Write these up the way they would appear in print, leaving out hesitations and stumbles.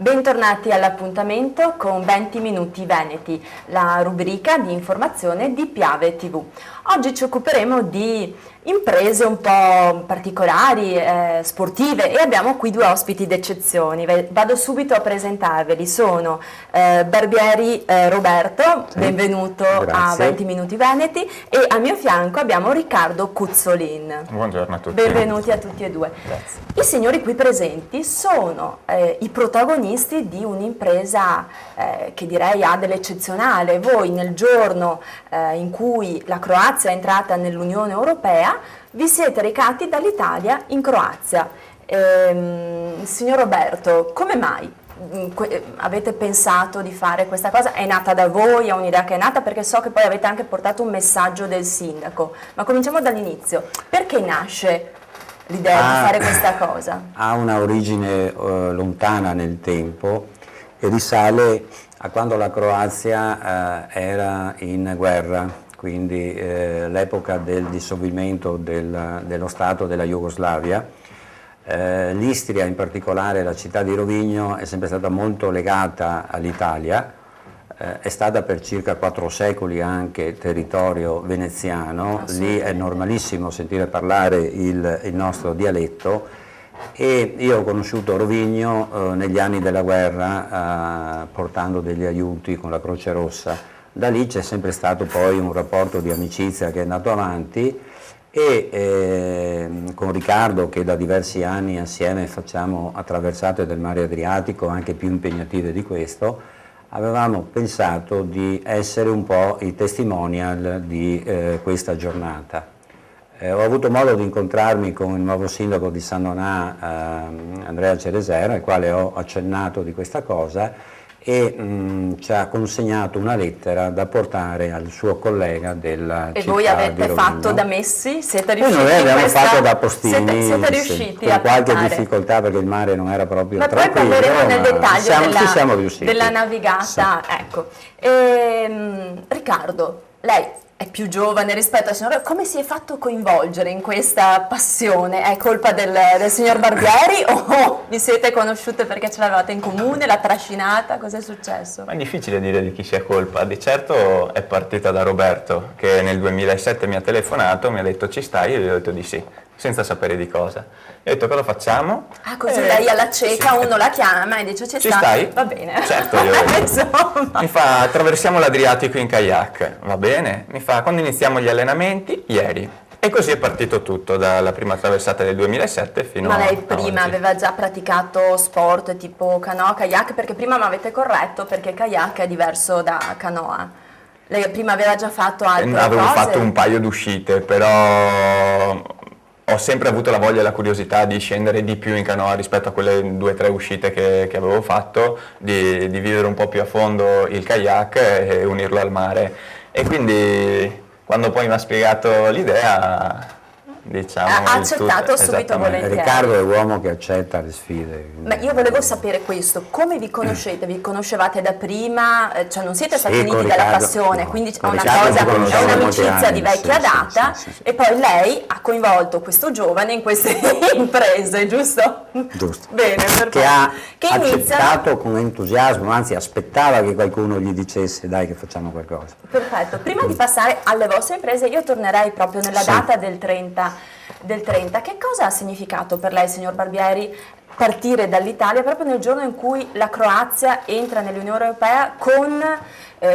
Bentornati all'appuntamento con 20 Minuti Veneti, la rubrica di informazione di Piave TV. Oggi ci occuperemo di imprese un po' particolari, sportive, e abbiamo qui due ospiti d'eccezione. Vado subito a presentarveli. Sono Barbieri Roberto, sì, benvenuto. Grazie. A 20 Minuti Veneti, e a mio fianco abbiamo Riccardo Cuzzolin. Buongiorno a tutti. Benvenuti a tutti e due. Grazie. I signori qui presenti sono i protagonisti di un'impresa che direi ha dell'eccezionale. Voi nel giorno in cui la Croazia è entrata nell'Unione Europea vi siete recati dall'Italia in Croazia. Signor Roberto, come mai avete pensato di fare questa cosa? È nata da voi, è un'idea che è nata? Perché so che poi avete anche portato un messaggio del sindaco, ma cominciamo dall'inizio. Perché nasce l'idea di fare questa cosa? Ha una origine lontana nel tempo e risale a quando la Croazia era in guerra, quindi l'epoca del dissolvimento dello Stato della Jugoslavia. L'Istria, in particolare la città di Rovigno, è sempre stata molto legata all'Italia, è stata per circa 4 secoli anche territorio veneziano, lì è normalissimo sentire parlare il nostro dialetto, e io ho conosciuto Rovigno negli anni della guerra portando degli aiuti con la Croce Rossa. Da lì c'è sempre stato poi un rapporto di amicizia che è andato avanti, e con Riccardo, che da diversi anni assieme facciamo attraversate del mare Adriatico anche più impegnative di questo, avevamo pensato di essere un po' i testimonial di questa giornata. Ho avuto modo di incontrarmi con il nuovo sindaco di San Donà, Andrea Ceresera, al quale ho accennato di questa cosa, e ci ha consegnato una lettera da portare al suo collega della città. E voi avete fatto da messi? Siete riusciti? Noi abbiamo fatto da postini, siete riusciti con qualche difficoltà, perché il mare non era proprio tranquillo. Ma poi parleremo nel dettaglio ci della navigata. Sì. Ecco. Riccardo, lei è più giovane rispetto al signor, come si è fatto coinvolgere in questa passione? È colpa del signor Barbieri o vi siete conosciute perché ce l'avevate in comune, l'ha trascinata? Cos'è successo? Ma è difficile dire di chi sia colpa. Di certo è partita da Roberto, che nel 2007 mi ha telefonato, mi ha detto ci stai, e io gli ho detto di sì, senza sapere di cosa. Io ho detto cosa facciamo? Ah, così lei alla cieca, sì, uno la chiama e dice ci stai? Va bene. Certo, io mi fa attraversiamo l'Adriatico in kayak, va bene? Mi fa quando iniziamo gli allenamenti? Ieri. E così è partito tutto, dalla prima traversata del 2007 fino a oggi. Ma lei prima aveva già praticato sport tipo canoa, kayak? Perché prima mi avete corretto, perché kayak è diverso da canoa. Lei prima aveva già fatto altre cose? Avevo fatto un paio di uscite, però ho sempre avuto la voglia e la curiosità di scendere di più in canoa rispetto a quelle 2 o 3 uscite che avevo fatto, di vivere un po' più a fondo il kayak e unirlo al mare. E quindi quando poi mi ha spiegato l'idea, diciamo, ha accettato subito volentieri. Riccardo è uomo che accetta le sfide. Ma io volevo sapere questo, come vi conoscete? Vi conoscevate da prima? Cioè non siete stati uniti dalla passione, quindi è un'amicizia di vecchia data, e poi lei ha coinvolto questo giovane in queste imprese, giusto? Giusto. Bene, perfetto. Che ha accettato con entusiasmo, anzi aspettava che qualcuno gli dicesse dai che facciamo qualcosa. Perfetto, prima di passare alle vostre imprese io tornerei proprio nella data del 30. Che cosa ha significato per lei, signor Barbieri, partire dall'Italia proprio nel giorno in cui la Croazia entra nell'Unione Europea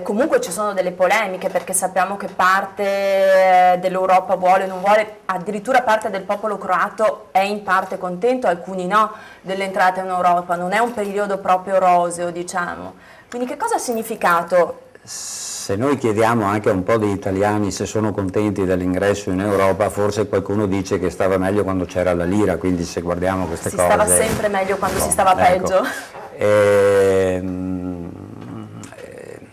comunque ci sono delle polemiche, perché sappiamo che parte dell'Europa vuole o non vuole, addirittura parte del popolo croato è in parte contento, alcuni no, dell'entrata in Europa, non è un periodo proprio roseo, diciamo. Quindi che cosa ha significato? Se noi chiediamo anche a un po' di italiani se sono contenti dell'ingresso in Europa, forse qualcuno dice che stava meglio quando c'era la lira, quindi se guardiamo queste cose... Si stava sempre meglio quando si stava peggio?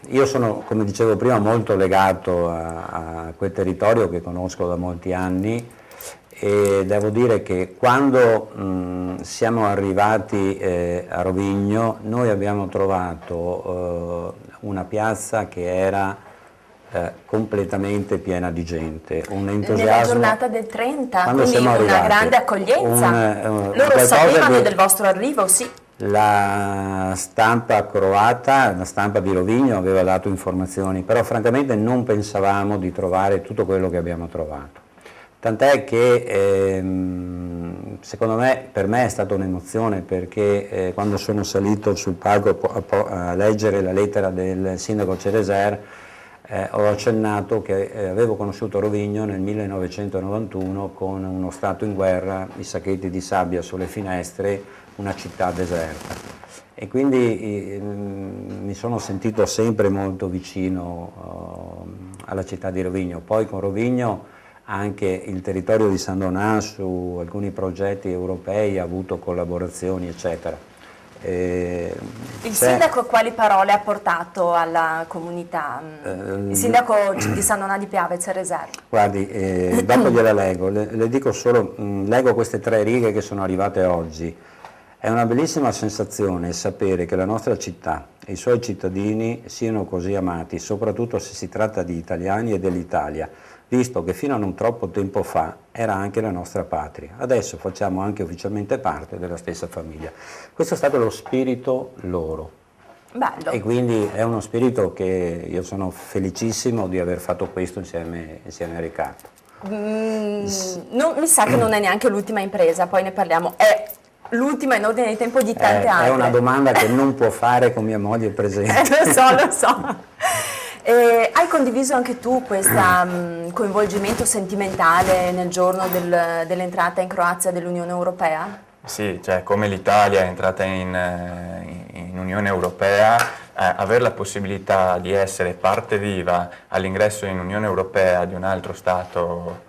Io sono, come dicevo prima, molto legato a quel territorio che conosco da molti anni, e devo dire che quando siamo arrivati a Rovigno noi abbiamo trovato una piazza che era completamente piena di gente, un entusiasmo. Nella giornata del 30, quindi una grande accoglienza. Loro sapevano del vostro arrivo, sì. La stampa croata, la stampa di Rovigno aveva dato informazioni, però francamente non pensavamo di trovare tutto quello che abbiamo trovato. Tant'è che secondo me, per me è stata un'emozione, perché quando sono salito sul palco a leggere la lettera del sindaco Cereser, ho accennato che avevo conosciuto Rovigno nel 1991 con uno stato in guerra, i sacchetti di sabbia sulle finestre, una città deserta, e quindi mi sono sentito sempre molto vicino alla città di Rovigno. Poi con Rovigno anche il territorio di San Donà su alcuni progetti europei ha avuto collaborazioni, eccetera. Il sindaco quali parole ha portato alla comunità? Il sindaco di San Donà di Piave, Cereser. Guardi, dopo gliela leggo, le dico solo, leggo queste 3 righe che sono arrivate oggi. È una bellissima sensazione sapere che la nostra città e i suoi cittadini siano così amati, soprattutto se si tratta di italiani e dell'Italia, visto che fino a non troppo tempo fa era anche la nostra patria. Adesso facciamo anche ufficialmente parte della stessa famiglia. Questo è stato lo spirito loro. Bello. E quindi è uno spirito che io sono felicissimo di aver fatto questo insieme a Riccardo. Mi sa che non è neanche l'ultima impresa, poi ne parliamo. È l'ultima in ordine di tempo di tante altre. È una domanda che non può fare con mia moglie presente. Lo so. Hai condiviso anche tu questo coinvolgimento sentimentale nel giorno dell'entrata in Croazia dell'Unione Europea? Sì, cioè come l'Italia è entrata in Unione Europea, avere la possibilità di essere parte viva all'ingresso in Unione Europea di un altro Stato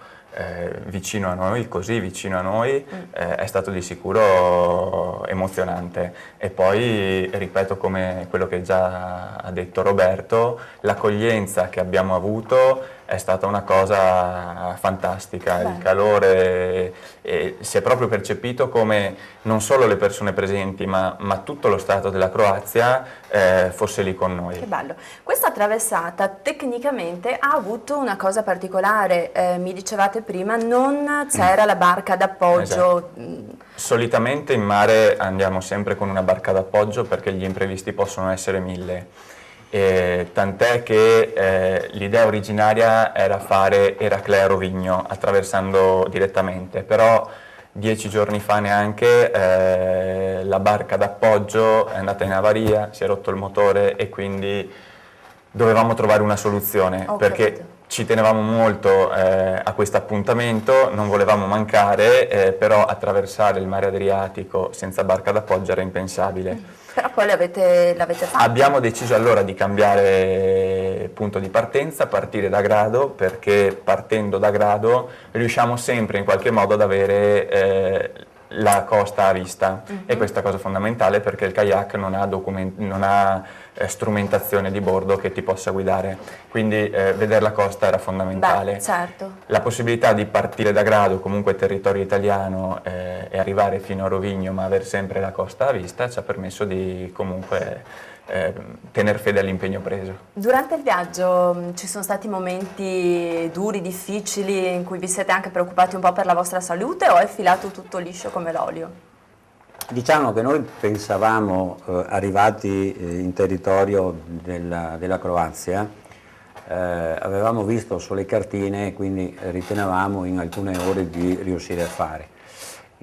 vicino a noi, così vicino a noi, è stato di sicuro emozionante. E poi, ripeto, come quello che già ha detto Roberto, l'accoglienza che abbiamo avuto è stata una cosa fantastica. Il calore si è proprio percepito come non solo le persone presenti, ma tutto lo Stato della Croazia fosse lì con noi. Che bello. Questa traversata tecnicamente ha avuto una cosa particolare, mi dicevate prima, non c'era la barca d'appoggio. Esatto. Solitamente in mare andiamo sempre con una barca d'appoggio perché gli imprevisti possono essere 1000. Tant'è che l'idea originaria era fare Eraclea-Rovigno attraversando direttamente, però 10 giorni fa neanche la barca d'appoggio è andata in avaria, si è rotto il motore e quindi dovevamo trovare una soluzione, perché ci tenevamo molto a questo appuntamento, non volevamo mancare, però attraversare il mare Adriatico senza barca d'appoggio era impensabile. Però poi l'avete fatto. Abbiamo deciso allora di cambiare punto di partenza, partire da Grado, perché partendo da Grado riusciamo sempre in qualche modo ad avere la costa a vista, e questa cosa è fondamentale perché il kayak non ha strumentazione di bordo che ti possa guidare, quindi vedere la costa era fondamentale. Beh, certo. La possibilità di partire da Grado, comunque territorio italiano, e arrivare fino a Rovigno ma avere sempre la costa a vista ci ha permesso di comunque tener fede all'impegno preso. Durante il viaggio ci sono stati momenti duri, difficili, in cui vi siete anche preoccupati un po' per la vostra salute, o è filato tutto liscio come l'olio? Diciamo che noi pensavamo, arrivati in territorio della Croazia, avevamo visto sulle cartine, quindi ritenevamo in alcune ore di riuscire a fare.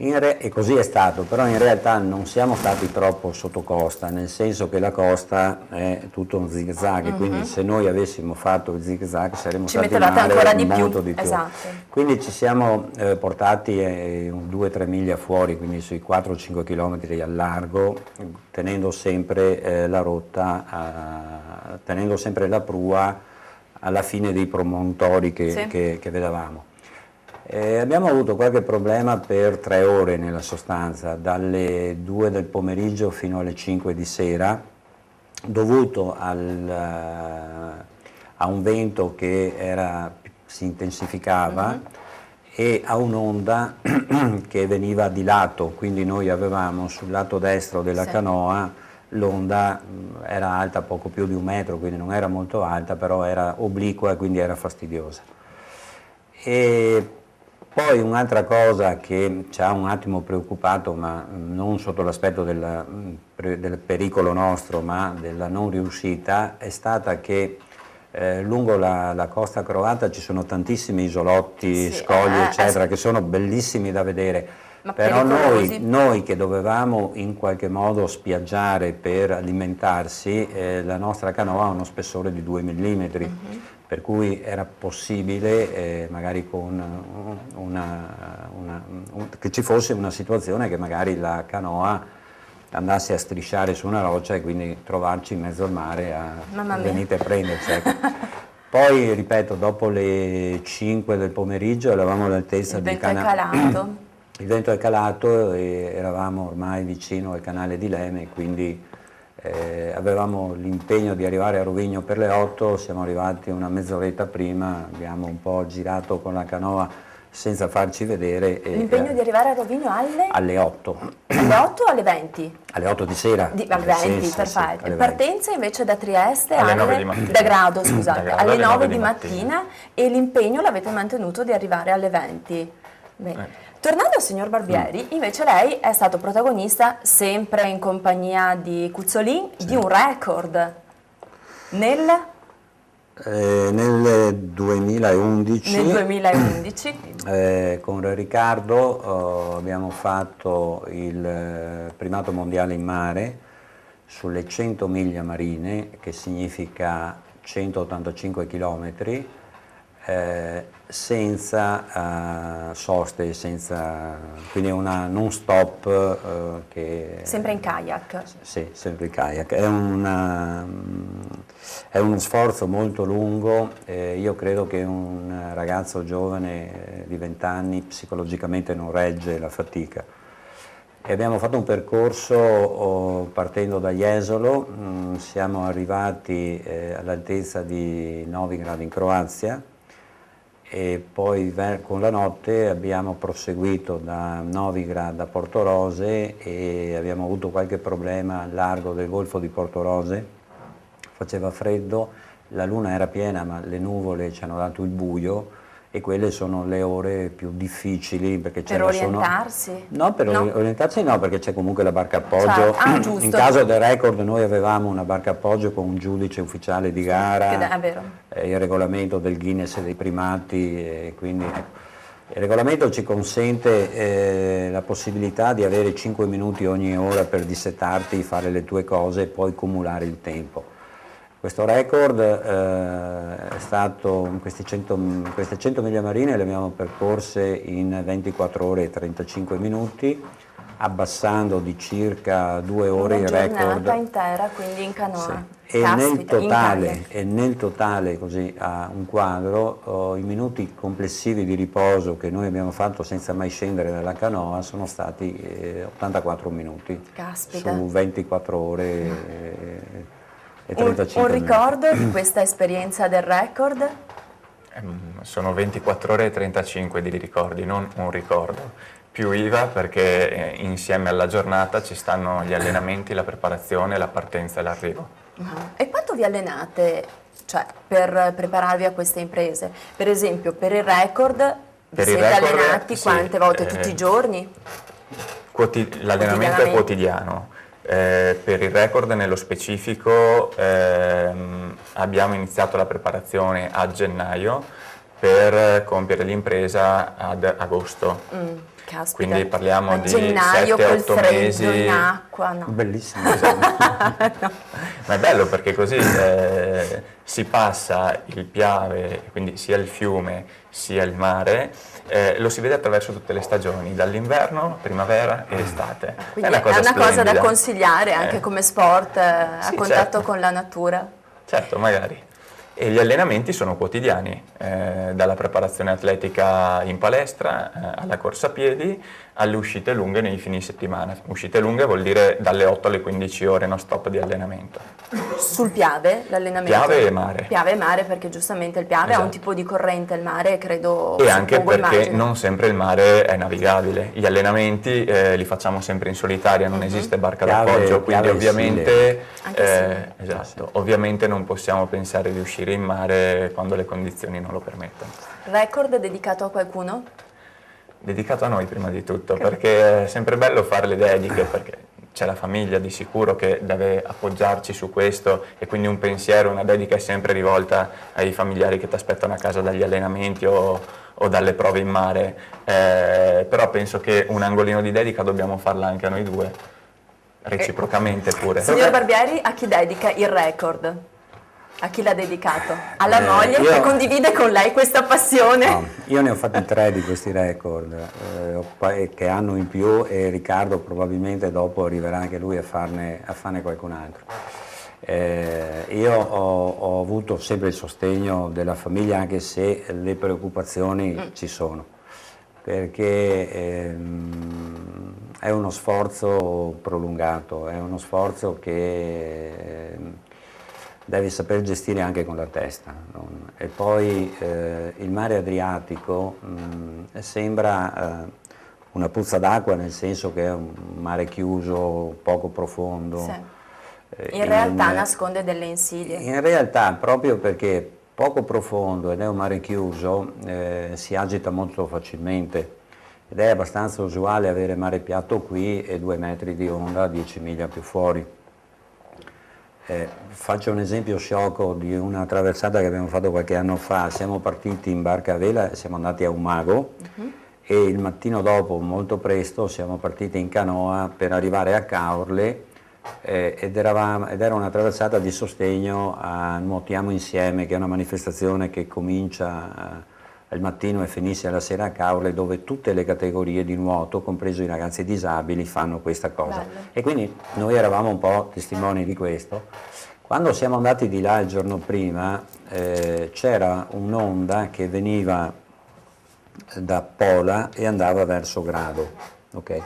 E così è stato, però in realtà non siamo stati troppo sotto costa, nel senso che la costa è tutto un zig-zag, quindi se noi avessimo fatto il zig-zag saremmo stati in mare molto di più. Esatto. Quindi ci siamo portati 2-3 miglia fuori, quindi sui 4-5 km al largo, tenendo sempre la rotta, tenendo sempre la prua alla fine dei promontori che vedevamo. Abbiamo avuto qualche problema per 3 ore nella sostanza, dalle 2 del pomeriggio fino alle 5 di sera, dovuto a un vento che si intensificava e a un'onda che veniva di lato, quindi noi avevamo sul lato destro della canoa l'onda era alta poco più di 1 metro, quindi non era molto alta, però era obliqua e quindi era fastidiosa. Poi un'altra cosa che ci ha un attimo preoccupato, ma non sotto l'aspetto del pericolo nostro, ma della non riuscita, è stata che lungo la costa croata ci sono tantissimi isolotti, scogli, eccetera, che sono bellissimi da vedere. Ma però noi che dovevamo in qualche modo spiaggiare per alimentarsi, la nostra canoa ha uno spessore di 2 mm, per cui era possibile magari con che ci fosse una situazione che magari la canoa andasse a strisciare su una roccia e quindi trovarci in mezzo al mare a venite a prenderci. Ecco. Poi, ripeto, dopo le 5 del pomeriggio eravamo all'altezza di calato. Il vento è calato e eravamo ormai vicino al canale di Leme, quindi avevamo l'impegno di arrivare a Rovigno per le 8, siamo arrivati una mezz'oretta prima, abbiamo un po' girato con la canoa senza farci vedere. L'impegno di arrivare a Rovigno alle 8. Alle 8 o alle 20? Alle 8 di sera. Alle 20, sì, perfetto. Sì, partenza invece da Trieste alle 9 di mattina. Da Grado, scusate, alle 9 di mattina, e l'impegno l'avete mantenuto di arrivare alle 20. Bene. Tornando al signor Barbieri, invece lei è stato protagonista, sempre in compagnia di Cuzzolin, di un record nel 2011. Nel 2011. Con Riccardo abbiamo fatto il primato mondiale in mare sulle 100 miglia marine, che significa 185 chilometri, senza soste, quindi una non stop. Sempre in kayak? Sì, sempre in kayak. È uno sforzo molto lungo, io credo che un ragazzo giovane di 20 anni psicologicamente non regge la fatica. E abbiamo fatto un percorso partendo da Jesolo, siamo arrivati all'altezza di Novigrad in Croazia, e poi con la notte abbiamo proseguito da Novigrad a Portorose e abbiamo avuto qualche problema al largo del golfo di Portorose, faceva freddo, la luna era piena ma le nuvole ci hanno dato il buio, e quelle sono le ore più difficili perché per orientarsi? No, orientarsi no, perché c'è comunque la barca appoggio. Giusto. In caso del record noi avevamo una barca appoggio con un giudice ufficiale di gara, è vero. Il regolamento del Guinness dei primati, quindi il regolamento ci consente la possibilità di avere 5 minuti ogni ora per dissettarti, fare le tue cose e poi cumulare il tempo. Questo record è stato, queste 100 miglia marine le abbiamo percorse in 24 ore e 35 minuti, abbassando di circa 2 ore il record. Una giornata intera, quindi in canoa. Sì. E nel totale, così a un quadro, i minuti complessivi di riposo che noi abbiamo fatto senza mai scendere dalla canoa sono stati 84 minuti. Caspita. Su 24 ore. Un ricordo di questa esperienza del record? Sono 24 ore e 35 di ricordi, non un ricordo. Più IVA perché insieme alla giornata ci stanno gli allenamenti, la preparazione, la partenza e l'arrivo. E quanto vi allenate, cioè, per prepararvi a queste imprese? Per esempio, per il record vi siete allenati quante volte? Tutti i giorni? L'allenamento è quotidiano. Per il record nello specifico abbiamo iniziato la preparazione a gennaio per compiere l'impresa ad agosto. Caspita. Quindi parliamo di gennaio 7-8 mesi. In acqua, no. Bellissimo. No. Ma è bello perché così si passa il Piave, quindi sia il fiume sia il mare, lo si vede attraverso tutte le stagioni, dall'inverno, primavera e estate. Quindi è una cosa da consigliare anche come sport, a contatto certo. con la natura. Certo, magari. E gli allenamenti sono quotidiani, dalla preparazione atletica in palestra, alla corsa a piedi, alle uscite lunghe nei fine settimana. Uscite lunghe vuol dire dalle 8 alle 15 ore non stop di allenamento. Sul Piave l'allenamento? Piave e mare. Piave e mare, perché giustamente il Piave ha un tipo di corrente, il mare credo... E anche perché non sempre il mare è navigabile. Gli allenamenti li facciamo sempre in solitaria, non esiste barca d'appoggio, quindi ovviamente, esatto, ovviamente non possiamo pensare di uscire in mare quando le condizioni non lo permettono. Record dedicato a qualcuno? Dedicato a noi prima di tutto, perché è sempre bello fare le dediche, perché c'è la famiglia di sicuro che deve appoggiarci su questo, e quindi un pensiero, una dedica è sempre rivolta ai familiari che ti aspettano a casa dagli allenamenti o dalle prove in mare, però penso che un angolino di dedica dobbiamo farla anche a noi due, reciprocamente pure. Signor Barbieri, a chi dedica il record? A chi l'ha dedicato? Alla moglie che condivide con lei questa passione? No, io ne ho fatti 3 di questi record, che hanno in più, e Riccardo probabilmente dopo arriverà anche lui a farne qualcun altro. Io ho avuto sempre il sostegno della famiglia, anche se le preoccupazioni ci sono, perché è uno sforzo prolungato, è uno sforzo che devi saper gestire anche con la testa. E poi il mare Adriatico sembra una puzza d'acqua, nel senso che è un mare chiuso, poco profondo. Sì. In realtà nasconde delle insidie. In realtà, proprio perché poco profondo ed è un mare chiuso, si agita molto facilmente, ed è abbastanza usuale avere mare piatto qui e 2 metri di onda a 10 miglia più fuori. Faccio un esempio sciocco di una traversata che abbiamo fatto qualche anno fa. Siamo partiti in barca a vela e siamo andati a Umago, e il mattino dopo, molto presto, siamo partiti in canoa per arrivare a Caorle, ed era una traversata di sostegno a Nuotiamo Insieme, che è una manifestazione che comincia al mattino e finisce alla sera a Caorle, dove tutte le categorie di nuoto, compreso i ragazzi disabili, fanno questa cosa. Bello. E quindi noi eravamo un po' testimoni di questo. Quando siamo andati di là il giorno prima, c'era un'onda che veniva da Pola e andava verso Grado. Okay?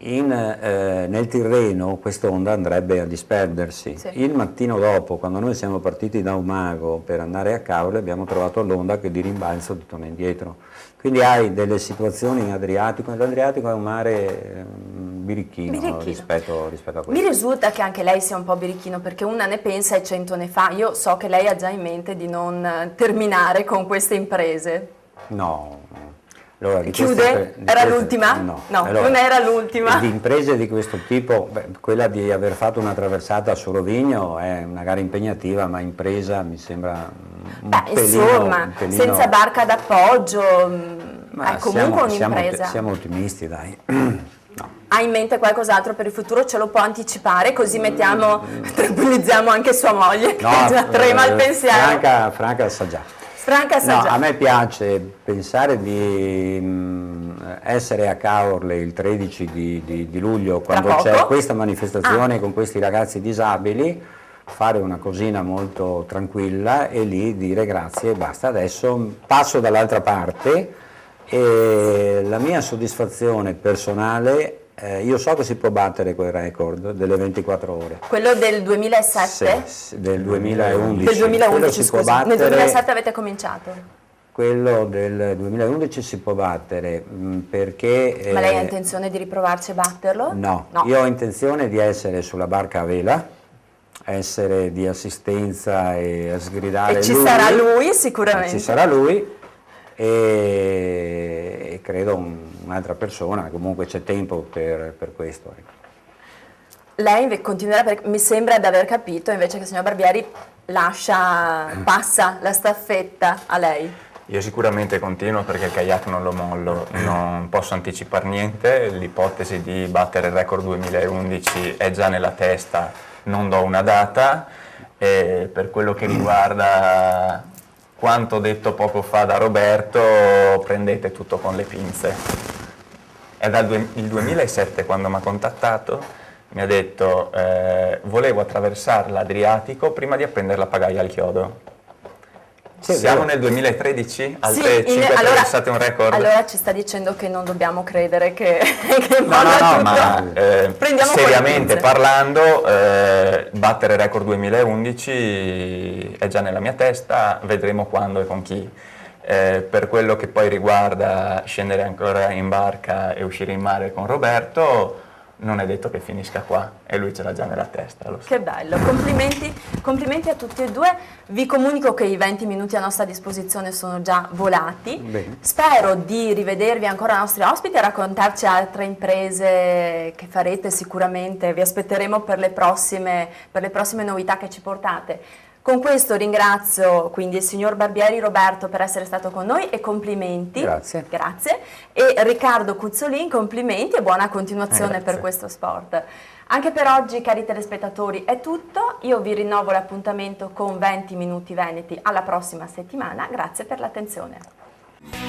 Nel Tirreno quest'onda andrebbe a disperdersi. Sì. Il mattino dopo, quando noi siamo partiti da Umago per andare a Caorle, abbiamo trovato l'onda che di rimbalzo torna indietro. Quindi hai delle situazioni in Adriatico. L'Adriatico è un mare birichino. Rispetto a questo. Mi risulta che anche lei sia un po' birichino, perché una ne pensa e 100 ne fa. Io so che lei ha già in mente di non terminare con queste imprese. No. Allora, chiude? Era l'ultima? No, allora, non era l'ultima. Di imprese di questo tipo, quella di aver fatto una traversata su Rovigno è una gara impegnativa, ma impresa mi sembra un pelino, senza barca d'appoggio, è comunque un'impresa. Siamo ottimisti, dai. No. Ha in mente qualcos'altro per il futuro? Ce lo può anticipare? Così tranquillizziamo anche sua moglie, che già trema il pensiero. Franca sa già. No, a me piace pensare di essere a Caorle il 13 di luglio, quando c'è questa manifestazione con questi ragazzi disabili, fare una cosina molto tranquilla e lì dire grazie e basta, adesso passo dall'altra parte. E la mia soddisfazione personale, io so che si può battere quel record delle 24 ore. Quello del 2007? Sì, del 2011. Del 2011, scusa. Nel 2007 avete cominciato? Quello del 2011 si può battere, perché... Ma lei ha intenzione di riprovarci a batterlo? No, io ho intenzione di essere sulla barca a vela, essere di assistenza e a sgridare lui. E ci sarà lui sicuramente. Ci sarà lui. E credo un'altra persona, comunque c'è tempo per questo. Lei continuerà, perché mi sembra di aver capito invece che il signor Barbieri passa la staffetta a lei. Io sicuramente continuo, perché il kayak non lo mollo, non posso anticipare niente, l'ipotesi di battere il record 2011 è già nella testa, non do una data, e per quello che riguarda quanto detto poco fa da Roberto, prendete tutto con le pinze. È dal il 2007 quando mi ha contattato, mi ha detto volevo attraversare l'Adriatico prima di appendere la pagaia al chiodo. Sì, siamo nel 2013, altre 5 traversate un record. Allora ci sta dicendo che non dobbiamo credere che no, ma seriamente parlando, battere il record 2011 è già nella mia testa, vedremo quando e con chi. Per quello che poi riguarda scendere ancora in barca e uscire in mare con Roberto, non è detto che finisca qua, e lui ce l'ha già nella testa. Lo so. Che bello, complimenti a tutti e due. Vi comunico che i 20 minuti a nostra disposizione sono già volati. Bene. Spero di rivedervi ancora ai nostri ospiti e raccontarci altre imprese che farete sicuramente. Vi aspetteremo per le prossime novità che ci portate. Con questo ringrazio quindi il signor Barbieri Roberto per essere stato con noi e complimenti. Grazie. Grazie. E Riccardo Cuzzolin, complimenti e buona continuazione Grazie. per questo sport. Anche per oggi, cari telespettatori, è tutto. Io vi rinnovo l'appuntamento con 20 minuti veneti alla prossima settimana. Grazie per l'attenzione.